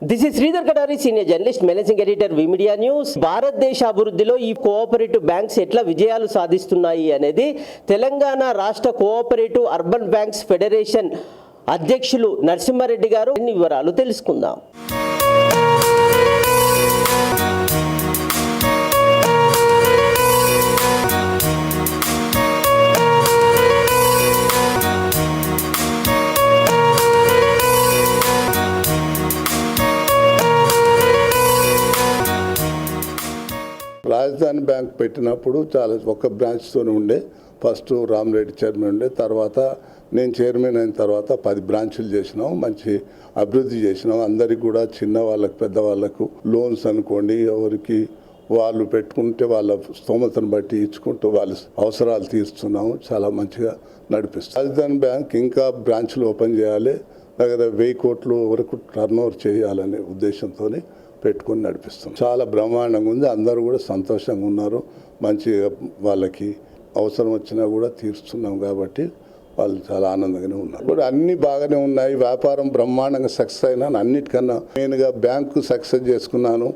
This is Sridhar Kadari, senior journalist, managing editor, V Media news. భారతదేశ అభివృద్ధిలో ఈ కోఆపరేటివ్ బ్యాంక్స్ ఎట్లా విజయాలు సాధిస్తున్నాయి అనేది తెలంగాణ రాష్ట్ర కోఆపరేటివ్ అర్బన్ బ్యాంక్స్ ఫెడరేషన్ అధ్యక్షులు నరసింహారెడ్డి గారు వివరాలు తెలుసుకుందాం. రాజధాని బ్యాంక్ పెట్టినప్పుడు చాలా ఒక్క బ్రాంచ్తోనే ఉండే. ఫస్ట్ రామరెడ్డి చైర్మన్ ఉండే, తర్వాత నేను చైర్మన్ అయిన తర్వాత 10 బ్రాంచులు చేసినాం. మంచి అభివృద్ధి చేసినాం. అందరికి కూడా చిన్న వాళ్ళకు పెద్ద వాళ్ళకు లోన్స్ అనుకోండి, ఎవరికి వాళ్ళు పెట్టుకుంటే వాళ్ళ స్తోమతను బట్టి ఇచ్చుకుంటూ వాళ్ళ అవసరాలు తీరుస్తున్నాము. చాలా మంచిగా నడిపిస్తాం. రాజధాని బ్యాంక్ ఇంకా బ్రాంచ్లు ఓపెన్ చేయాలి, దగ్గర 1000 కోట్ల వరకు టర్న్ ఓవర్ చేయాలనే ఉద్దేశంతో పెట్టుకొని నడిపిస్తాం. చాలా బ్రహ్మాండంగా ఉంది. అందరూ కూడా సంతోషంగా ఉన్నారు. మంచిగా వాళ్ళకి అవసరం వచ్చినా కూడా తీరుస్తున్నాం కాబట్టి వాళ్ళు చాలా ఆనందంగానే ఉన్నారు. కూడా అన్నీ బాగానే ఉన్నాయి. వ్యాపారం బ్రహ్మాండంగా సక్సెస్ అయినా, అన్నిటికన్నా మెయిన్గా బ్యాంకు సక్సెస్ చేసుకున్నాను.